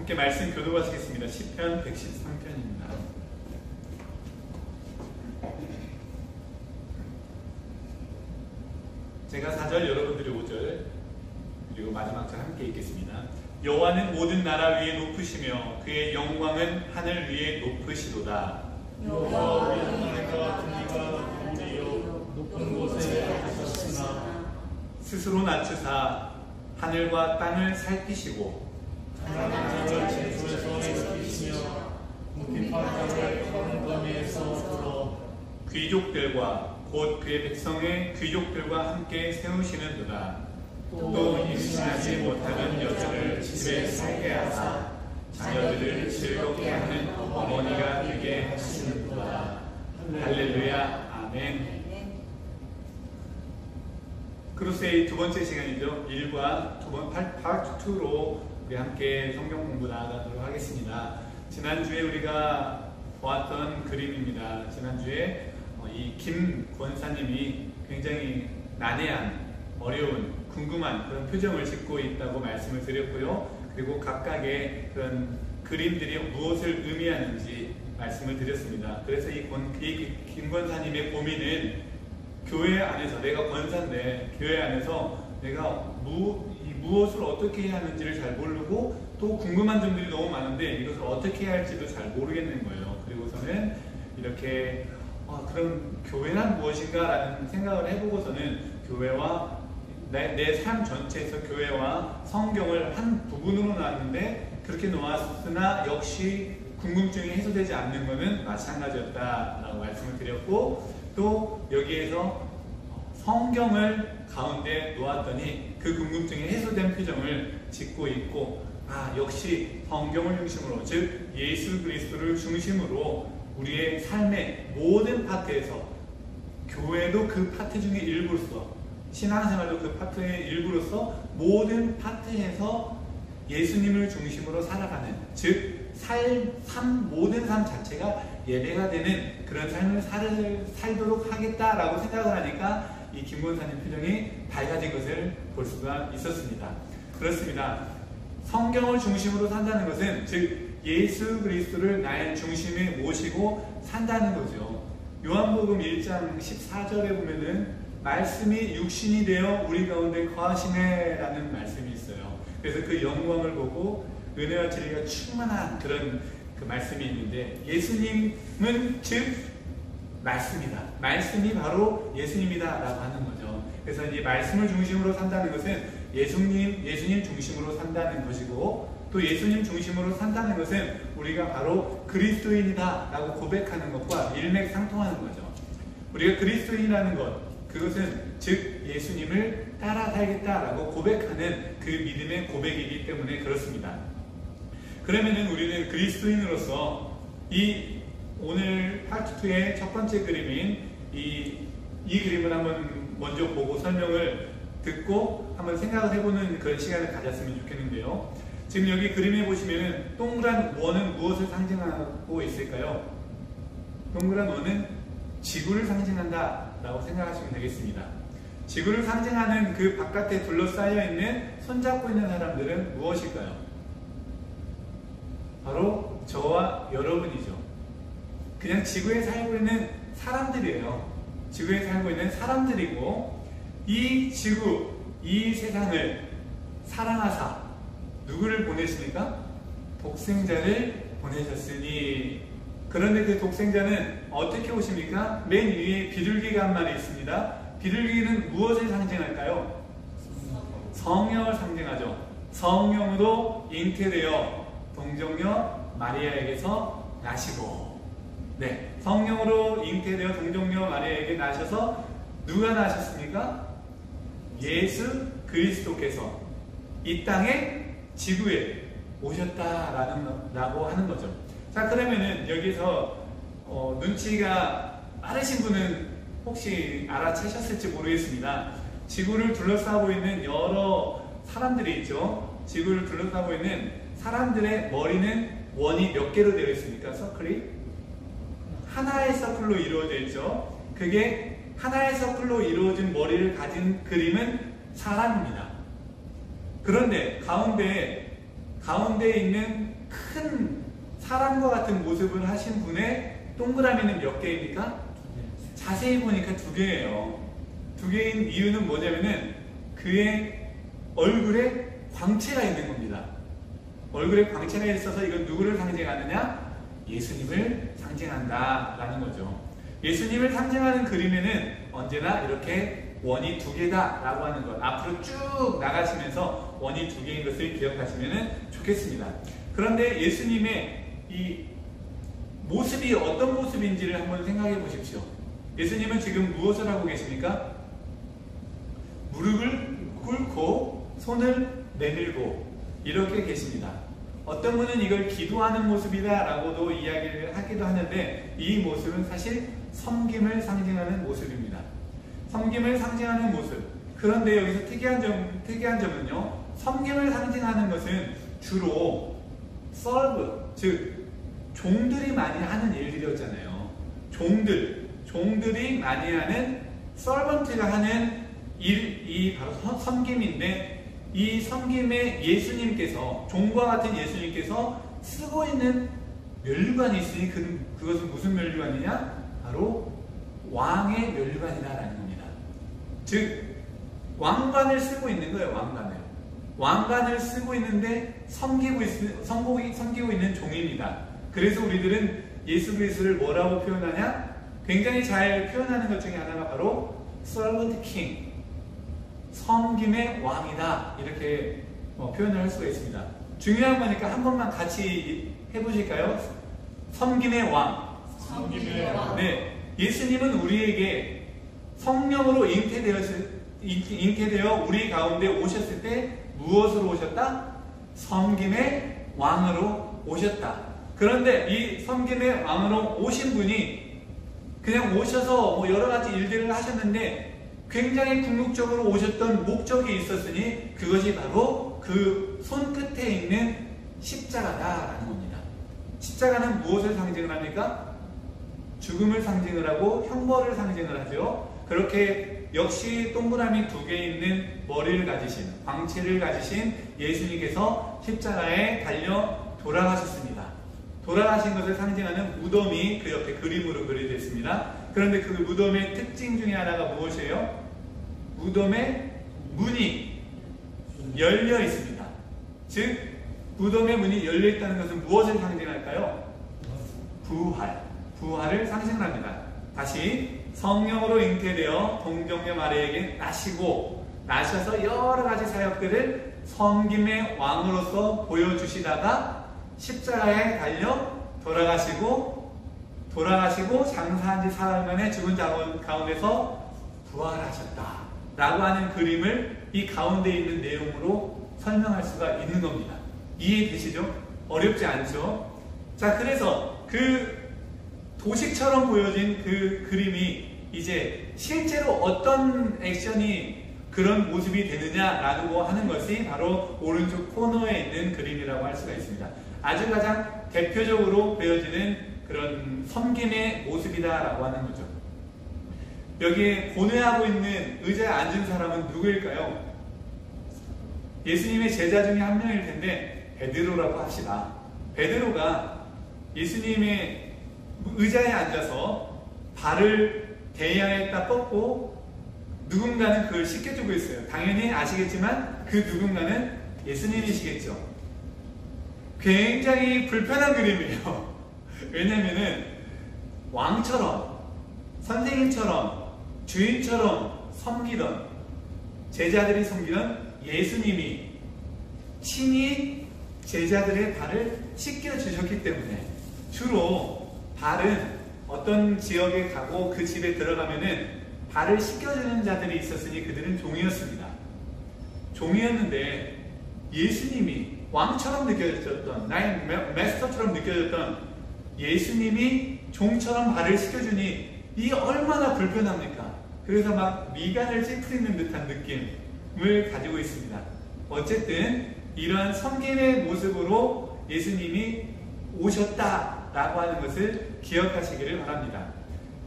함께 말씀 교도하시겠습니다. 시편 113편입니다. 제가 4절, 여러분들이 5절, 그리고 마지막 절 함께 읽겠습니다. 여호와는 모든 나라 위에 높으시며 그의 영광은 하늘 위에 높으시도다. 여호와 우리 하나님과 그니가 누구리요 높은 곳에 앉으셨으나 스스로 낮추사 하늘과 땅을 살피시고 하나님을 제주에서 일으키시며 깊은 땅을 푸른 더미에서 불어 귀족들과 곧 그의 백성의 귀족들과 함께 세우시는도다. 또 임신하지 못하는 여자를 집에 살게 하사 자녀들을 즐겁게 하는 어머니가 되게 하시는도다. 할렐루야. 아멘. 크루세이 두 번째 시간이죠. 1과 파트 2로 우리 함께 성경 공부 나아가도록 하겠습니다. 지난주에 우리가 보았던 그림입니다. 지난주에 이 김 권사님이 굉장히 난해한, 어려운, 궁금한 그런 표정을 짓고 있다고 말씀을 드렸고요. 그리고 각각의 그런 그림들이 무엇을 의미하는지 말씀을 드렸습니다. 그래서 이 김 권사님의 고민은 교회 안에서, 내가 권사인데 교회 안에서 내가 무엇을 어떻게 해야 하는지를 잘 모르고 또 궁금한 점들이 너무 많은데 이것을 어떻게 해야 할지도 잘 모르겠는 거예요. 그리고서는 이렇게 그럼 교회란 무엇인가 라는 생각을 해보고서는 교회와 내 삶 전체에서 교회와 성경을 한 부분으로 놨는데 그렇게 놓았으나 역시 궁금증이 해소되지 않는 것은 마찬가지였다라고 말씀을 드렸고, 또 여기에서 성경을 가운데 놓았더니 그 궁금증이 해소된 표정을 짓고 있고, 역시 성경을 중심으로, 즉 예수 그리스도를 중심으로 우리의 삶의 모든 파트에서, 교회도 그 파트 중에 일부로서, 신앙생활도 그 파트의 일부로서 모든 파트에서 예수님을 중심으로 살아가는, 즉 모든 삶 자체가 예배가 되는 그런 삶을 살도록 하겠다라고 생각을 하니까 이 김권사님 표정이 밝아진 것을 볼 수가 있었습니다. 그렇습니다. 성경을 중심으로 산다는 것은 즉 예수 그리스도를 나의 중심에 모시고 산다는 거죠. 요한복음 1장 14절에 보면은 말씀이 육신이 되어 우리 가운데 거하시네 라는 말씀이 있어요. 그래서 그 영광을 보고 은혜와 진리가 충만한 그런 그 말씀이 있는데, 예수님은 즉 말씀이다. 말씀이 바로 예수님이다 라고 하는 거죠. 그래서 이 말씀을 중심으로 산다는 것은 예수님 중심으로 산다는 것이고, 또 예수님 중심으로 산다는 것은 우리가 바로 그리스도인이다 라고 고백하는 것과 일맥상통하는 거죠. 우리가 그리스도인이라는 것, 그것은 즉 예수님을 따라 살겠다라고 고백하는 그 믿음의 고백이기 때문에 그렇습니다. 그러면은 우리는 그리스도인으로서 이 오늘 파트 2의 첫 번째 그림인 이 그림을 한번 먼저 보고 설명을 듣고 한번 생각을 해보는 그런 시간을 가졌으면 좋겠는데요. 지금 여기 그림에 보시면은 동그란 원은 무엇을 상징하고 있을까요? 동그란 원은 지구를 상징한다 라고 생각하시면 되겠습니다. 지구를 상징하는 그 바깥에 둘러싸여 있는, 손잡고 있는 사람들은 무엇일까요? 바로 저와 여러분이죠. 그냥 지구에 살고 있는 사람들이에요. 지구에 살고 있는 사람들이고, 이 지구, 이 세상을 사랑하사 누구를 보내십니까? 독생자를 보내셨으니. 그런데 그 독생자는 어떻게 오십니까? 맨 위에 비둘기가 한 마리 있습니다. 비둘기는 무엇을 상징할까요? 성령을 상징하죠. 성령으로 잉태되어 동정녀 마리아에게서 나시고, 성령으로 잉태되어 동정녀 마리아에게 나셔서 누가 나셨습니까? 예수 그리스도께서 이 땅에, 지구에 오셨다라고 하는 거죠. 자, 그러면은 여기서 눈치가 빠르신 분은 혹시 알아채셨을지 모르겠습니다. 지구를 둘러싸고 있는 여러 사람들이 있죠. 지구를 둘러싸고 있는 사람들의 머리는 원이 몇 개로 되어 있습니까? 서클이? 하나의 서클로 이루어져 있죠. 그게 하나의 서클로 이루어진 머리를 가진 그림은 사람입니다. 그런데 가운데에 있는 큰 사람과 같은 모습을 하신 분의 동그라미는 몇 개입니까? 자세히 보니까 2개예요. 2개인 이유는 뭐냐면은 그의 얼굴에 광채가 있는 겁니다. 얼굴에 광채가 있어서 이건 누구를 상징하느냐? 예수님을 상징한다라는 거죠. 예수님을 상징하는 그림에는 언제나 이렇게 원이 2개다 라고 하는 것, 앞으로 쭉 나가시면서 원이 2개인 것을 기억하시면 좋겠습니다. 그런데 예수님의 이 모습이 어떤 모습인지를 한번 생각해 보십시오. 예수님은 지금 무엇을 하고 계십니까? 무릎을 꿇고 손을 내밀고 이렇게 계십니다. 어떤 분은 이걸 기도하는 모습이다 라고도 이야기를 하기도 하는데, 이 모습은 사실 섬김을 상징하는 모습입니다. 섬김을 상징하는 모습. 그런데 여기서 특이한 점은요, 섬김을 상징하는 것은 주로 serve, 즉 종들이 많이 하는 일들이었잖아요. 종들이 많이 하는 servant가 하는 일이 바로 섬김인데, 이 섬김에 예수님께서, 종과 같은 예수님께서 쓰고 있는 면류관이 있으니 그것은 무슨 면류관이냐? 바로 왕의 면류관이라는 겁니다. 즉 왕관을 쓰고 있는 거예요. 왕관을 쓰고 있는데 섬기고 있는 종입니다. 그래서 우리들은 예수 그리스도를 뭐라고 표현하냐? 굉장히 잘 표현하는 것 중에 하나가 바로 Servant King, 섬김의 왕이다, 이렇게 표현을 할 수가 있습니다. 중요한 거니까 한 번만 같이 해보실까요? 섬김의 왕. 네, 예수님은 우리에게 성령으로 잉태되어 우리 가운데 오셨을 때 무엇으로 오셨다? 섬김의 왕으로 오셨다. 그런데 이 섬김의 왕으로 오신 분이 그냥 오셔서 여러 가지 일들을 하셨는데, 굉장히 궁극적으로 오셨던 목적이 있었으니 그것이 바로 그 손끝에 있는 십자가다라는 겁니다. 십자가는 무엇을 상징을 합니까? 죽음을 상징을 하고 형벌을 상징을 하죠. 그렇게 역시 동그라미 2개 있는 머리를 가지신, 광채를 가지신 예수님께서 십자가에 달려 돌아가셨습니다. 돌아가신 것을 상징하는 무덤이 그 옆에 그림으로 그려져 있습니다. 그런데 그 무덤의 특징 중에 하나가 무엇이에요? 무덤의 문이 열려 있습니다. 즉 무덤의 문이 열려 있다는 것은 무엇을 상징할까요? 부활을 상징합니다. 다시 성령으로 잉태되어 동정녀 마리아에게 나셔서 여러 가지 사역들을 섬김의 왕으로서 보여주시다가 십자가에 달려 돌아가시고 장사한 지 사흘 만에 죽은 자 가운데서 부활하셨다 라고 하는 그림을 이 가운데 있는 내용으로 설명할 수가 있는 겁니다. 이해되시죠? 어렵지 않죠? 자, 그래서 그 도식처럼 보여진 그 그림이 이제 실제로 어떤 액션이 그런 모습이 되느냐라고 하는 것이 바로 오른쪽 코너에 있는 그림이라고 할 수가 있습니다. 아주 가장 대표적으로 보여지는 그런 섬김의 모습이다라고 하는 거죠. 여기에 고뇌하고 있는 의자에 앉은 사람은 누구일까요? 예수님의 제자 중에 한 명일 텐데 베드로라고 합시다. 베드로가 예수님의 의자에 앉아서 발을 대야에다 뻗고 누군가는 그걸 씻겨주고 있어요. 당연히 아시겠지만 그 누군가는 예수님이시겠죠. 굉장히 불편한 그림이에요. 왜냐면은 왕처럼, 선생님처럼, 주인처럼 섬기던, 제자들이 섬기던 예수님이 친히 제자들의 발을 씻겨주셨기 때문에, 주로 발은 어떤 지역에 가고 그 집에 들어가면은 발을 씻겨주는 자들이 있었으니 그들은 종이었습니다. 종이었는데 예수님이 왕처럼 느껴졌던, 나의 마스터처럼 느껴졌던 예수님이 종처럼 발을 씻겨주니 이게 얼마나 불편합니까? 그래서 막 미간을 찌푸리는 듯한 느낌을 가지고 있습니다. 어쨌든 이러한 섬김의 모습으로 예수님이 오셨다라고 하는 것을 기억하시기를 바랍니다.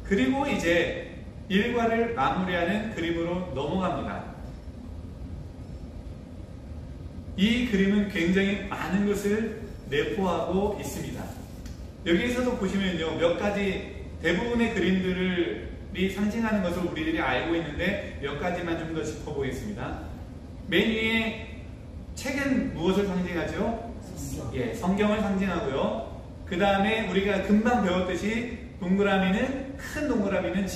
그리고 이제 일과를 마무리하는 그림으로 넘어갑니다. 이 그림은 굉장히 많은 것을 내포하고 있습니다. 여기에서도 보시면요, 몇 가지 대부분의 그림들이 상징하는 것을 우리들이 알고 있는데 몇 가지만 좀 더 짚어보겠습니다. 맨 위에 책은 무엇을 상징하죠? 예, 성경을 상징하고요. 그 다음에 우리가 금방 배웠듯이 동그라미는, 큰 동그라미는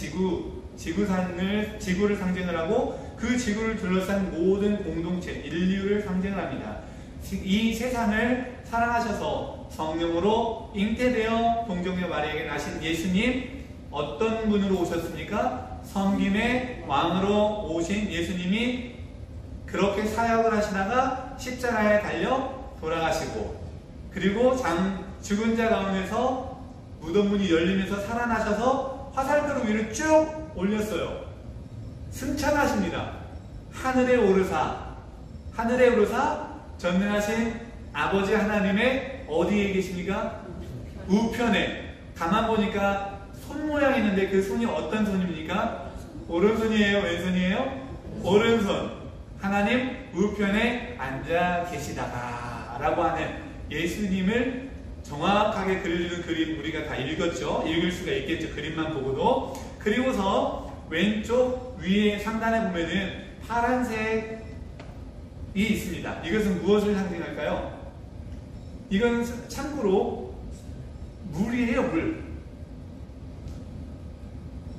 지구를 상징을 하고 그 지구를 둘러싼 모든 공동체, 인류를 상징을 합니다. 이 세상을 사랑하셔서 성령으로 잉태되어 동정녀 마리아에게 나신 예수님, 어떤 분으로 오셨습니까? 섬김의 왕으로 오신 예수님이 그렇게 사역을 하시다가 십자가에 달려 돌아가시고, 그리고 죽은 자 가운데서 무덤 문이 열리면서 살아나셔서 화살표로 위로 쭉 올렸어요. 승천하십니다. 하늘에 오르사 전능하신 아버지 하나님의 어디에 계십니까? 우편에. 가만 보니까 손 모양이 있는데 그 손이 어떤 손입니까? 오른손이에요? 왼손이에요? 오른손. 하나님 우편에 앉아 계시다가 라고 하는 예수님을 정확하게 그려주는 그림 우리가 다 읽었죠? 읽을 수가 있겠죠? 그림만 보고도. 그리고서 왼쪽 위에 상단에 보면은 파란색이 있습니다. 이것은 무엇을 상징할까요? 이건 참고로 물이에요, 물.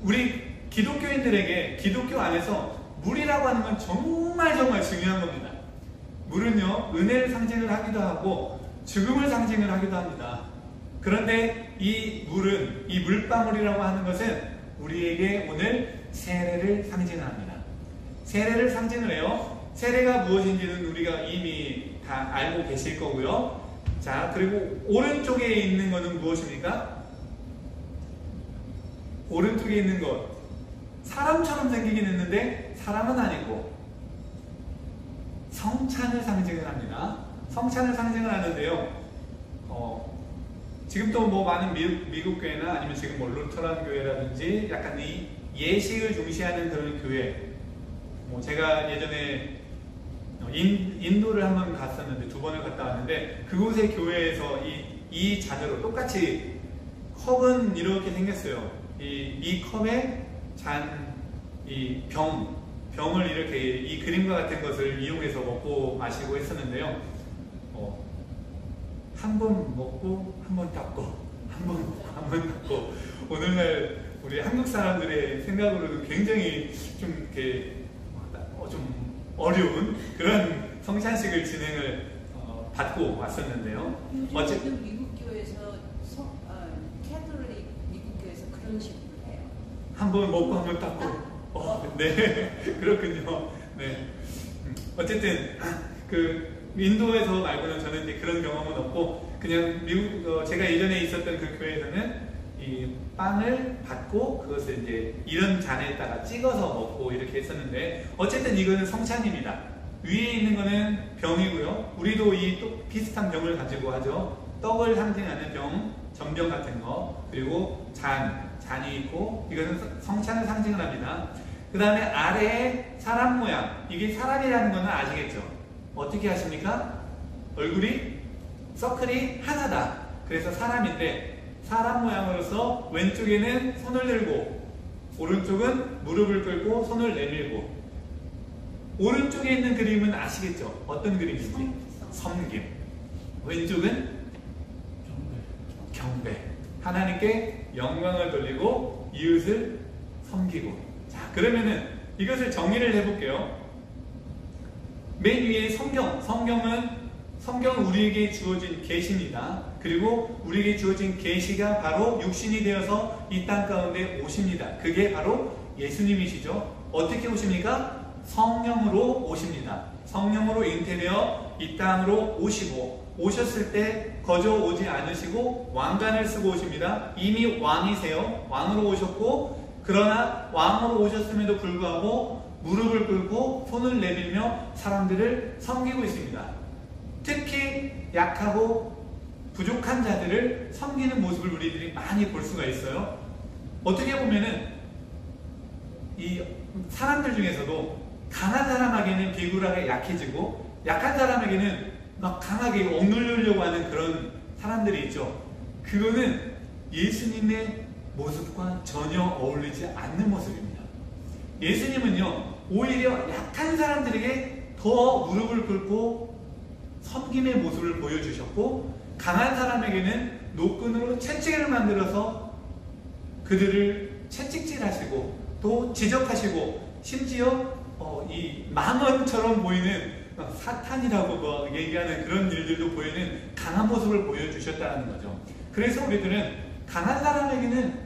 우리 기독교인들에게 기독교 안에서 물이라고 하는 건 정말 중요한 겁니다. 물은요, 은혜를 상징을 하기도 하고 죽음을 상징을 하기도 합니다. 그런데 이 물은, 이 물방울이라고 하는 것은 우리에게 오늘 세례를 상징합니다. 세례를 상징을 해요. 세례가 무엇인지는 우리가 이미 다 알고 계실 거고요. 자, 그리고 오른쪽에 있는 것은 무엇입니까? 오른쪽에 있는 것, 사람처럼 생기긴 했는데 사람은 아니고 성찬을 상징을 합니다. 성찬을 상징을 하는데요. 지금 또 뭐 많은 미국 교회나 아니면 지금 뭐 루터란 교회라든지 약간 이 예식을 중시하는 그런 교회, 뭐 제가 예전에 인도를 한번 갔었는데 2번을 갔다 왔는데 그곳의 교회에서 이 잔으로 똑같이 컵은 이렇게 생겼어요. 이 컵에 병을 이렇게 이 그림과 같은 것을 이용해서 먹고 마시고 했었는데요. 한 번 먹고 한 번 닦고 한 번 먹고 한 번 닦고, 오늘날 우리 한국 사람들의 생각으로도 굉장히 좀 이렇게 좀 어려운 그런 성찬식을 진행을 받고 왔었는데요. 어쨌든 미국 교회에서 캐톨릭 미국 교회에서 그런 식으로 해요. 한 번 먹고 한 번 닦고. 네, 그렇군요. 네. 어쨌든 인도에서 말고는 저는 이제 그런 경험은 없고, 그냥 제가 예전에 있었던 그 교회에서는 이 빵을 받고 그것을 이제 이런 잔에다가 찍어서 먹고 이렇게 했었는데, 어쨌든 이거는 성찬입니다. 위에 있는 거는 병이고요. 우리도 또 비슷한 병을 가지고 하죠. 떡을 상징하는 병, 전병 같은 거, 그리고 잔이 있고, 이것은 성찬을 상징을 합니다. 그 다음에 아래에 사람 모양, 이게 사람이라는 거는 아시겠죠? 어떻게 하십니까? 얼굴이 서클이 하나다. 그래서 사람인데, 사람 모양으로서 왼쪽에는 손을 들고 오른쪽은 무릎을 꿇고 손을 내밀고, 오른쪽에 있는 그림은 아시겠죠? 어떤 그림인지? 섬김. 왼쪽은 경배. 하나님께 영광을 돌리고 이웃을 섬기고. 자, 그러면은 이것을 정리를 해볼게요. 맨 위에 성경은 우리에게 주어진 계시입니다. 그리고 우리에게 주어진 계시가 바로 육신이 되어서 이 땅 가운데 오십니다. 그게 바로 예수님이시죠. 어떻게 오십니까? 성령으로 오십니다. 성령으로 잉태되어 이 땅으로 오시고, 오셨을 때 거저 오지 않으시고 왕관을 쓰고 오십니다. 이미 왕이세요. 왕으로 오셨고, 그러나 왕으로 오셨음에도 불구하고 무릎을 꿇고 손을 내밀며 사람들을 섬기고 있습니다. 특히 약하고 부족한 자들을 섬기는 모습을 우리들이 많이 볼 수가 있어요. 어떻게 보면은 이 사람들 중에서도 강한 사람에게는 비굴하게 약해지고, 약한 사람에게는 막 강하게 억누르려고 하는 그런 사람들이 있죠. 그거는 예수님의 모습과 전혀 어울리지 않는 모습입니다. 예수님은요, 오히려 약한 사람들에게 더 무릎을 꿇고 섬김의 모습을 보여주셨고, 강한 사람에게는 노끈으로 채찍을 만들어서 그들을 채찍질하시고 또 지적하시고, 심지어 이 망언처럼 보이는 사탄이라고 얘기하는 그런 일들도 보이는 강한 모습을 보여주셨다는 거죠. 그래서 우리들은 강한 사람에게는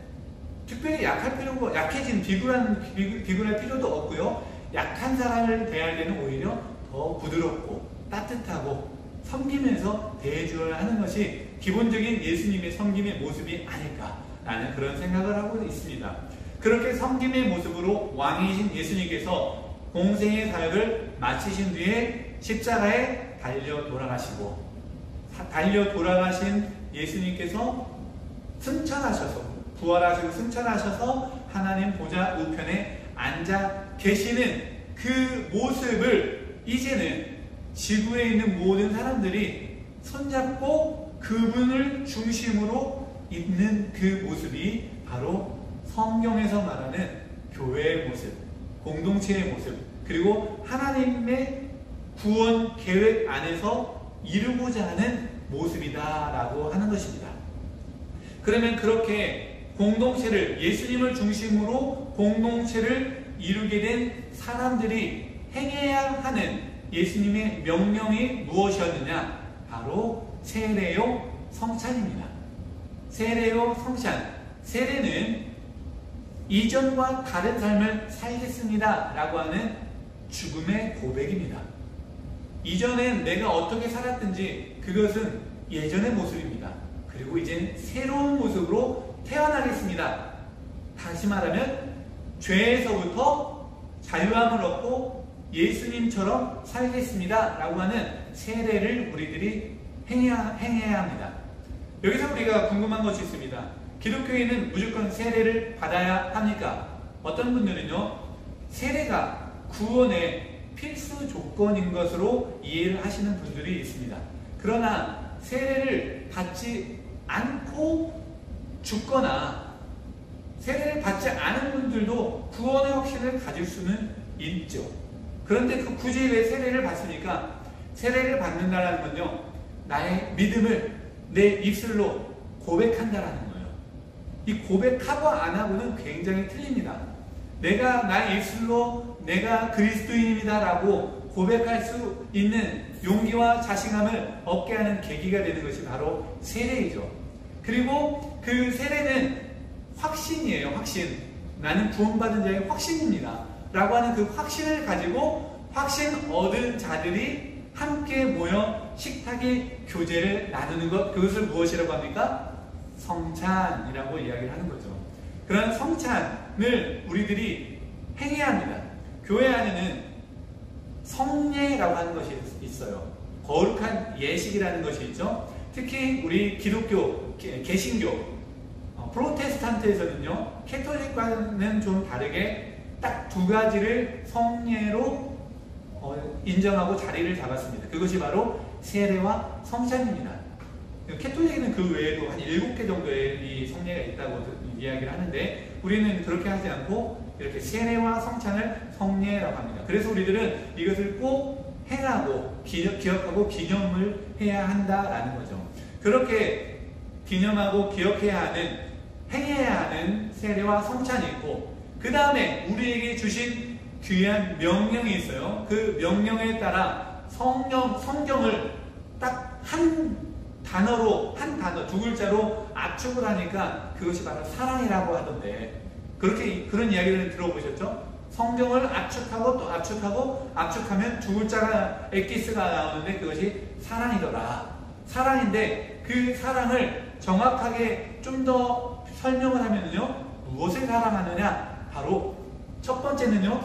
특별히 약해진 비굴할 필요도 없고요. 약한 사람을 대할 때는 오히려 더 부드럽고 따뜻하고 섬기면서 대해주어야 하는 것이 기본적인 예수님의 섬김의 모습이 아닐까라는 그런 생각을 하고 있습니다. 그렇게 섬김의 모습으로 왕이신 예수님께서 공생의 사역을 마치신 뒤에 십자가에 달려 돌아가신 예수님께서 승천하셔서, 부활하시고 승천하셔서 하나님 보좌 우편에 앉아 계시는 그 모습을 이제는 지구에 있는 모든 사람들이 손잡고 그분을 중심으로 있는 그 모습이 바로 성경에서 말하는 교회의 모습, 공동체의 모습, 그리고 하나님의 구원 계획 안에서 이루고자 하는 모습이다라고 하는 것입니다. 그러면 그렇게 공동체를, 예수님을 중심으로 공동체를 이루게 된 사람들이 행해야 하는 예수님의 명령이 무엇이었느냐? 바로 세례요 성찬입니다. 세례요 성찬. 세례는 이전과 다른 삶을 살겠습니다 라고 하는 죽음의 고백입니다. 이전엔 내가 어떻게 살았든지 그것은 예전의 모습입니다. 그리고 이제는 새로운 모습으로 태어나겠습니다. 다시 말하면 죄에서부터 자유함을 얻고 예수님처럼 살겠습니다 라고 하는 세례를 우리들이 행해야 합니다. 여기서 우리가 궁금한 것이 있습니다. 기독교인은 무조건 세례를 받아야 합니까? 어떤 분들은요, 세례가 구원의 필수 조건인 것으로 이해를 하시는 분들이 있습니다. 그러나 세례를 받지 않고 죽거나 세례를 받지 않은 분들도 구원의 확신을 가질 수는 있죠. 그런데 굳이 왜 세례를 받습니까? 세례를 받는다는 건요, 나의 믿음을 내 입술로 고백한다라는 거예요. 이 고백하고 안 하고는 굉장히 틀립니다. 내가 나의 입술로 내가 그리스도인입니다 라고 고백할 수 있는 용기와 자신감을 얻게 하는 계기가 되는 것이 바로 세례이죠. 그리고 그 세례는 확신이에요. 확신. 나는 구원받은 자의 확신입니다 라고 하는 그 확신을 가지고 확신 얻은 자들이 함께 모여 식탁의 교제를 나누는 것, 그것을 무엇이라고 합니까? 성찬이라고 이야기를 하는 거죠. 그런 성찬을 우리들이 행해야 합니다. 교회 안에는 성례라고 하는 것이 있어요. 거룩한 예식이라는 것이 있죠. 특히 우리 기독교, 개신교, 프로테스탄트에서는요, 캐톨릭과는 좀 다르게 딱 두 가지를 성례로 인정하고 자리를 잡았습니다. 그것이 바로 세례와 성찬입니다. 캐톨릭은 그 외에도 한 7개 정도의 이 성례가 있다고 이야기를 하는데, 우리는 그렇게 하지 않고 이렇게 세례와 성찬을 성례라고 합니다. 그래서 우리들은 이것을 꼭 행하고 기억하고 기념을 해야 한다라는 거죠. 그렇게 기념하고 기억해야 하는, 행해야 하는 세례와 성찬이 있고, 그 다음에 우리에게 주신 귀한 명령이 있어요. 그 명령에 따라 성경을 딱 한 단어로, 한 단어, 두 글자로 압축을 하니까 그것이 바로 사랑이라고 하던데, 그런 이야기를 들어보셨죠? 성경을 압축하고 또 압축하고 압축하면 두 글자가 엑기스가 나오는데 그것이 사랑이더라. 사랑인데 그 사랑을 정확하게 좀 더 설명을 하면요, 무엇을 사랑하느냐? 바로 첫 번째는요,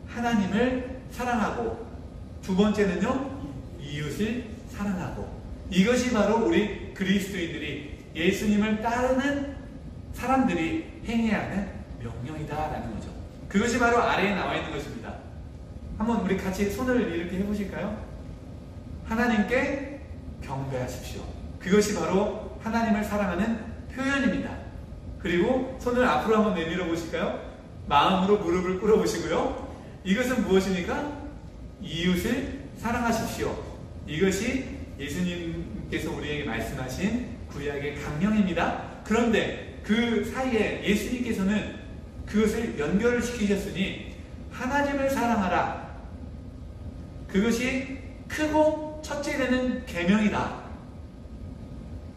하나님을 사랑하고, 두 번째는요, 이웃을 사랑하고. 이것이 바로 우리 그리스도인들이, 예수님을 따르는 사람들이 행해야 하는 명령이다라는 거죠. 그것이 바로 아래에 나와 있는 것입니다. 한번 우리 같이 손을 이렇게 해보실까요? 하나님께 경배하십시오. 그것이 바로 하나님을 사랑하는 표현입니다. 그리고 손을 앞으로 한번 내밀어 보실까요? 마음으로 무릎을 꿇어 보시고요. 이것은 무엇입니까? 이웃을 사랑하십시오. 이것이 예수님께서 우리에게 말씀하신 구약의 강령입니다. 그런데 그 사이에 예수님께서는 그것을 연결을 시키셨으니 하나님을 사랑하라. 그것이 크고 첫째는 계명이다.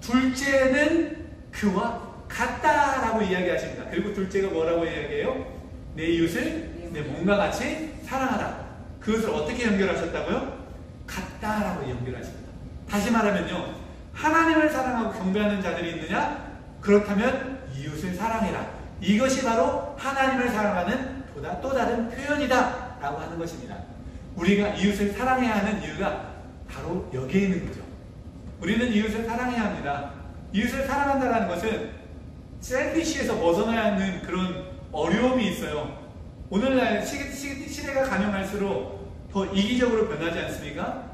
둘째는 그와 같다라고 이야기하십니다. 그리고 둘째가 뭐라고 이야기해요? 내 이웃을 내 몸과 같이 사랑하라. 그것을 어떻게 연결하셨다고요? 같다라고 연결하십니다. 다시 말하면요, 하나님을 사랑하고 경배하는 자들이 있느냐? 그렇다면 이웃을 사랑해라. 이것이 바로 하나님을 사랑하는 또 다른 표현이다 라고 하는 것입니다. 우리가 이웃을 사랑해야 하는 이유가 바로 여기에 있는 거죠. 우리는 이웃을 사랑해야 합니다. 이웃을 사랑한다는 것은 셀피시에서 벗어나야 하는 그런 어려움이 있어요. 오늘날 시대가 가면할수록 더 이기적으로 변하지 않습니까?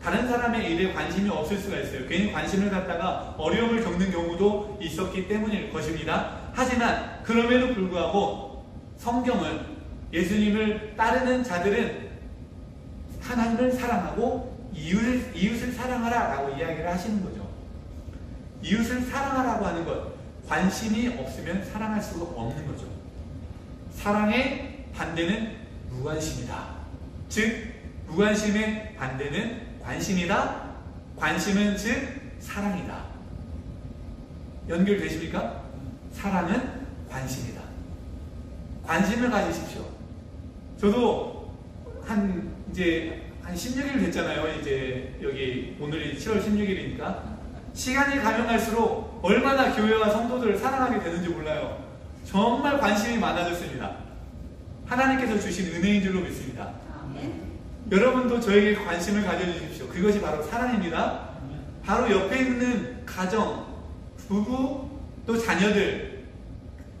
다른 사람의 일에 관심이 없을 수가 있어요. 괜히 관심을 갖다가 어려움을 겪는 경우도 있었기 때문일 것입니다. 하지만 그럼에도 불구하고 성경은 예수님을 따르는 자들은 하나님을 사랑하고 이웃을 사랑하라 라고 이야기를 하시는 거죠. 이웃을 사랑하라고 하는 것, 관심이 없으면 사랑할 수가 없는 거죠. 사랑의 반대는 무관심이다. 즉 무관심의 반대는 관심이다. 관심은 즉 사랑이다. 연결되십니까? 사랑은 관심이다. 관심을 가지십시오. 저도 한 16일 됐잖아요. 이제 여기 오늘이 7월 16일이니까 시간이 가면 갈수록 얼마나 교회와 성도들을 사랑하게 되는지 몰라요. 정말 관심이 많아졌습니다. 하나님께서 주신 은혜인 줄로 믿습니다. 여러분도 저에게 관심을 가져주십시오. 그것이 바로 사랑입니다. 바로 옆에 있는 가정, 부부, 또 자녀들,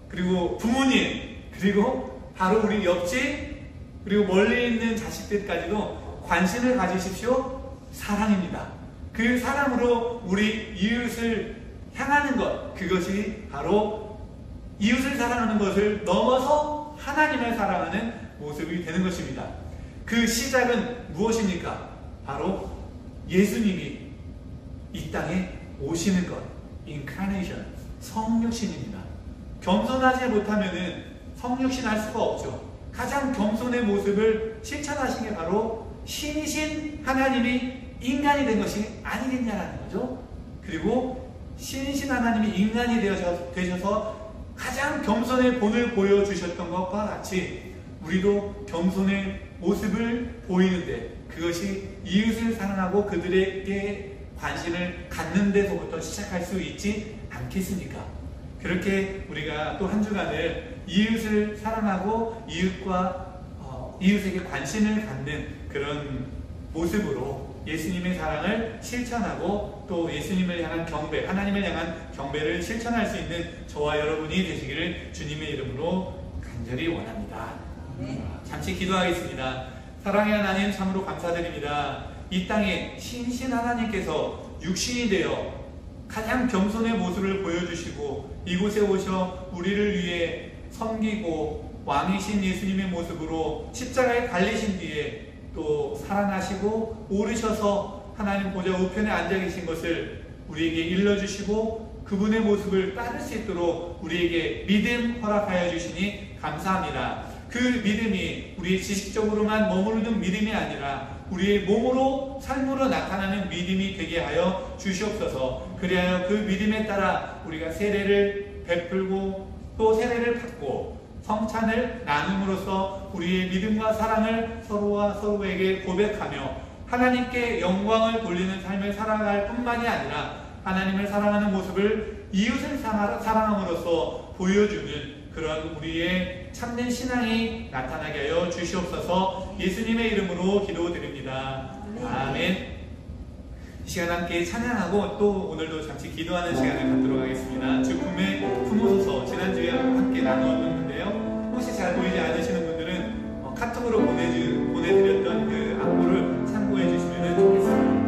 그리고 부모님, 그리고 바로 우리 옆집, 그리고 멀리 있는 자식들까지도 관심을 가지십시오. 사랑입니다. 그 사랑으로 우리 이웃을 향하는 것, 그것이 바로 이웃을 사랑하는 것을 넘어서 하나님을 사랑하는 모습이 되는 것입니다. 그 시작은 무엇입니까? 바로 예수님이 이 땅에 오시는 것, 인카네이션, 성육신입니다. 겸손하지 못하면 성육신할 수가 없죠. 가장 겸손의 모습을 실천하신 게 바로 신이신 하나님이 인간이 된 것이 아니겠냐라는 거죠. 그리고 신이신 하나님이 인간이 되셔서 가장 겸손의 본을 보여주셨던 것과 같이 우리도 겸손의 모습을 보이는데 그것이 이웃을 사랑하고 그들에게 관심을 갖는 데서부터 시작할 수 있지 않겠습니까? 그렇게 우리가 또 한 주간을 이웃을 사랑하고 이웃에게 관심을 갖는 그런 모습으로 예수님의 사랑을 실천하고 또 예수님을 향한 경배, 하나님을 향한 경배를 실천할 수 있는 저와 여러분이 되시기를 주님의 이름으로 간절히 원합니다. 잠시 기도하겠습니다. 사랑의 하나님 참으로 감사드립니다. 이 땅에 신신 하나님께서 육신이 되어 가장 겸손의 모습을 보여주시고 이곳에 오셔 우리를 위해 섬기고 왕이신 예수님의 모습으로 십자가에 달리신 뒤에 또 살아나시고 오르셔서 하나님 보좌 우편에 앉아 계신 것을 우리에게 일러주시고 그분의 모습을 따를 수 있도록 우리에게 믿음 허락하여 주시니 감사합니다. 그 믿음이 우리의 지식적으로만 머무르는 믿음이 아니라 우리의 몸으로 삶으로 나타나는 믿음이 되게 하여 주시옵소서. 그리하여 그 믿음에 따라 우리가 세례를 베풀고 또 세례를 받고 성찬을 나눔으로써 우리의 믿음과 사랑을 서로와 서로에게 고백하며 하나님께 영광을 돌리는 삶을 살아갈 뿐만이 아니라 하나님을 사랑하는 모습을 이웃을 사랑함으로써 보여주는 그런 우리의 참된 신앙이 나타나게 하여 주시옵소서. 예수님의 이름으로 기도드립니다. 아멘. 이 시간 함께 찬양하고 또 오늘도 잠시 기도하는 시간을 갖도록 하겠습니다. 주 품에 품으소서 지난주에 함께 나누었는데요. 혹시 잘 보이지 않으시는 분들은 카톡으로 보내드렸던 그 안무를 참고해 주시면 좋겠습니다.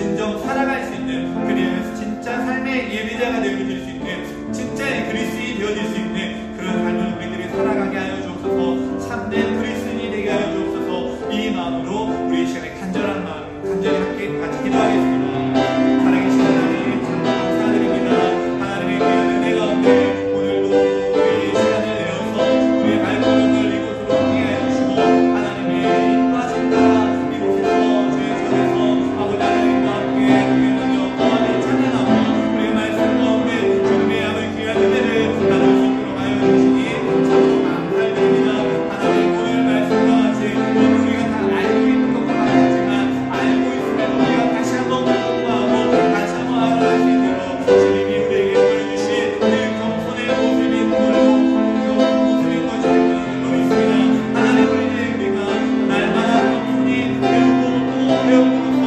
진정 살아갈 수 있는, 그리고 진짜 삶의 예배자가 되어질 수 있는, 진짜의 그리스도인이 되어질 수 있는 그런 삶을 우리들이 살아가게 하여 주옵소서. 참된 그리스도인이 되게 하여 주옵소서. 이 마음으로 우리 이 시간에 간절한 마음, 간절히 함께 같이 기도하겠습니다. 살아계신 하나님 감사드립니다. 하나님의 귀한 은혜 가운데 오늘도 우리 시간을 내어서 우리의 발걸음을 이곳으로 함께 하여 주시고 하나님의 인도하심 따라 이곳에서 주의 손에서 아버지 하나님과 함께 우리는 영원히 찬양하고 우리의 말씀 가운데 주님의 아버지 귀한 은혜를 나눌 수 있도록 하여 주시니 참으로 감사드립니다. 하나님 오늘 말씀과 같이 오늘 우리가 다 알고 있는 것과 같지만 알고 있음에도 우리가 다시 한번 공부하고 다시 한번 알아갈 수 있도록 주님이 우리에게 보여주신 그 겸손의 모습이 모습인 것을 믿습니다. 하나님 우리가 날마다 겸손히 배우고 또 배움으로써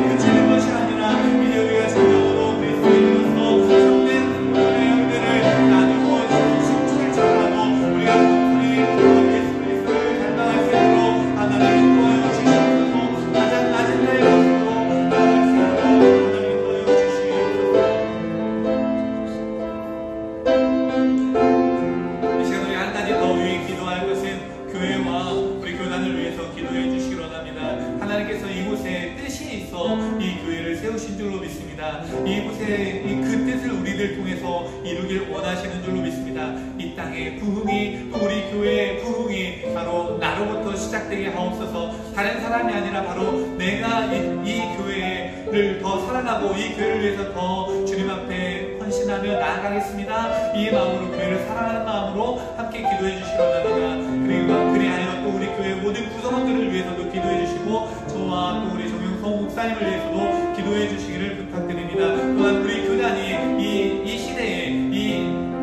그치는 것이 아니라 이제 우리가 진정으로 그리스도인으로서 참된 그분의 은혜를 나누고 심지를 전하고 우리가 겸손히 예수 그리스도를 닮아갈 수 있도록 하나님 도와여 주시옵소서. 가장 낮은 자의 모습으로 나아갈 수 있도록 하나님 도와여 주시옵소서. 이 시간 우리 한 가지 더 위해 기도할 것은 교회와 우리 교단을 위해서 기도해 주시기 원합니다. 하나님께서 이곳에 뜻이 있어 이 교회를 세우신 줄로 믿습니다. 이곳에 그 뜻을 우리들 통해서 이루길 원하시는 줄로 믿습니다. 이 땅의 부흥이 또 우리 교회의 부흥이 바로 나로부터 시작되게 하옵소서. 다른 사람이 아니라 바로 내가 이 교회를 더 사랑하고 이 교회를 위해서 더 주님 앞에 헌신하며 나아가겠습니다. 이 마음으로 교회를 사랑하는 마음으로 함께 기도해 주시기 원합니다. 그리고 그리하여 또 우리 교회 모든 구성원들을 위해서도 기도해 주시고 저와 또 우리 정용성 목사님을 위해서도 기도해 주시기를 부탁드립니다. 또한 우리 교단이 이 시대에 이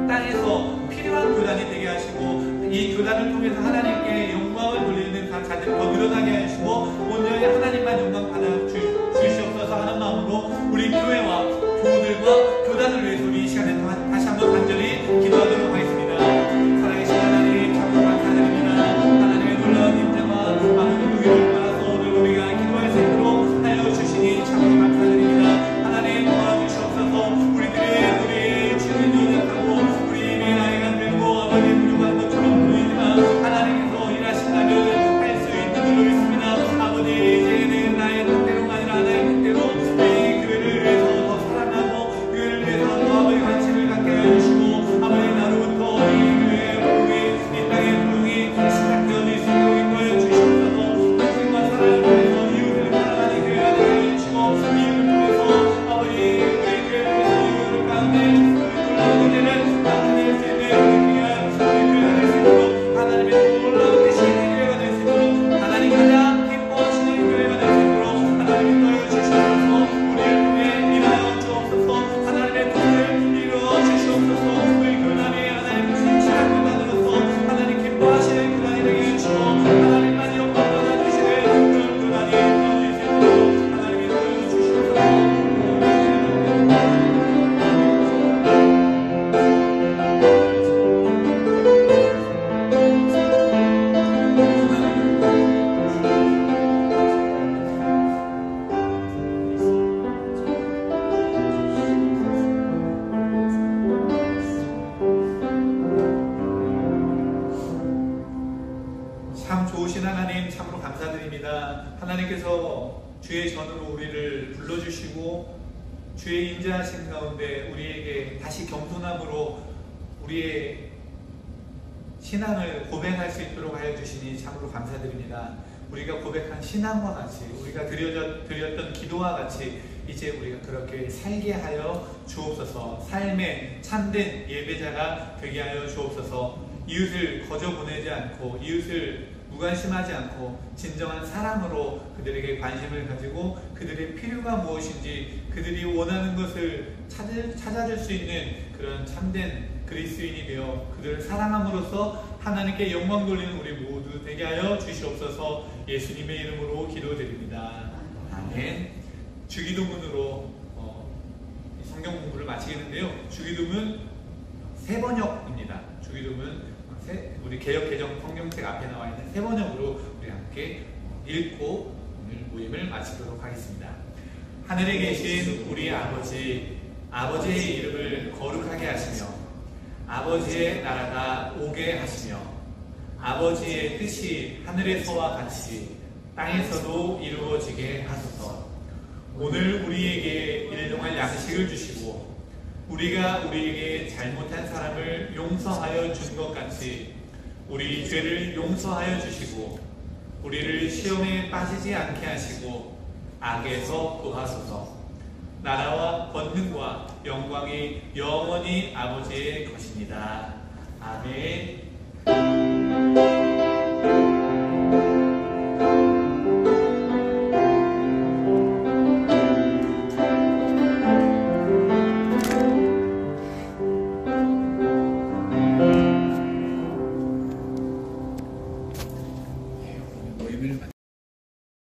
땅에서 필요한 교단이 되게 하시고 이 교단을 통해서 하나님께 영광을 돌리는 자들 더 늘어나게 하시고 온전히 하나님만 영광 받아 주시옵소서 하는 마음으로 우리 교회와 교우들과 교단을 위해서 우리 이 시간에 다시 한번 간절히 기도하도록 하겠습니다. 살아계신 하나님 참으로 감사드립니다. 하나님의 놀라운 임재와 아무도 누기를 따라서 오늘 우리가 기도할 수 있도록 하여 주시니 참으로 감사드립니다. 하나님 도와주시옵소서. 우리의 주는 노력하고 우리의 나이가 들고 아버지 부족한 것처럼 보이지만 하나님께서 일하신다면 할 수 있는 줄로 믿습니다. 아버지 이제는 나의 뜻대로가 아니라 하나의 뜻대로 이 교회를 위해서 더 사랑하고 교회를 위해서 더 아버지 관심을 갖게 해주시고 아버지 나로부터 이 교회의 부흥이 이 땅의 부흥이 시작되어질 수 있도록 인도하여 주시옵소서. 하나님과 사랑을 통해서 이웃을 사랑하는 교회가 되게 해주시고 이웃을 통해서 아버지 우리 교회를 통해서 이웃을 가운데 놀라운 은혜를 나타낼 수 있는 귀한 우리 교회가 될 수 있도록 하나님의 놀라운 되시는 교회가 될 수 있도록 하나님 가장 기뻐하시는 교회가 될 수 있도록 하나님 인도하여 주시옵소서. 우리를 통해 일하여 주옵소서. 하나님의 뜻을 이루어 주시옵소서. 우리 교단이 하나님 신실한 교단으로서 하나님 기뻐하시는 교단이 되게 해주시고 하나님만 영광 받아주시는 그런 교단이 되어질 수 있도록 하나님 인도하여 주시옵소서. 참 좋으신 하나님 참으로 감사드립니다. 하나님께서 주의 전으로 우리를 불러주시고 주의 인자하심 가운데 우리에게 다시 겸손함으로 우리의 신앙을 고백할 수 있도록 하여 주시니 참으로 감사드립니다. 우리가 고백한 신앙과 같이 우리가 드렸던 기도와 같이 이제 우리가 그렇게 살게 하여 주옵소서. 삶의 참된 예배자가 되게 하여 주옵소서. 이웃을 거저 보내지 않고 이웃을 무관심하지 않고 진정한 사랑으로 그들에게 관심을 가지고 그들의 필요가 무엇인지 그들이 원하는 것을 찾아줄 수 있는 그런 참된 그리스도인이 되어 그들을 사랑함으로써 하나님께 영광 돌리는 우리 모두 되게 하여 주시옵소서. 예수님의 이름으로 기도드립니다. 아멘. 주기도문으로 성경 공부를 마치겠는데요. 주기도문 세 번역입니다. 주기도문 우리 개역 개정 성경책 앞에 나와 있는 세 번역으로 우리 함께 읽고 오늘 모임을 마치도록 하겠습니다. 하늘에 계신 우리 아버지의 이름을 거룩하게 하시며 아버지의 나라가 오게 하시며 아버지의 뜻이 하늘에서와 같이 땅에서도 이루어지게 하소서. 오늘 우리에게 일용할 양식을 주시고 우리가 우리에게 잘못한 사람을 용서하여 준 것 같이 우리 죄를 용서하여 주시고 우리를 시험에 빠지지 않게 하시고 악에서 구하소서. 나라와 권능과 영광이 영원히 아버지의 것입니다. 아멘.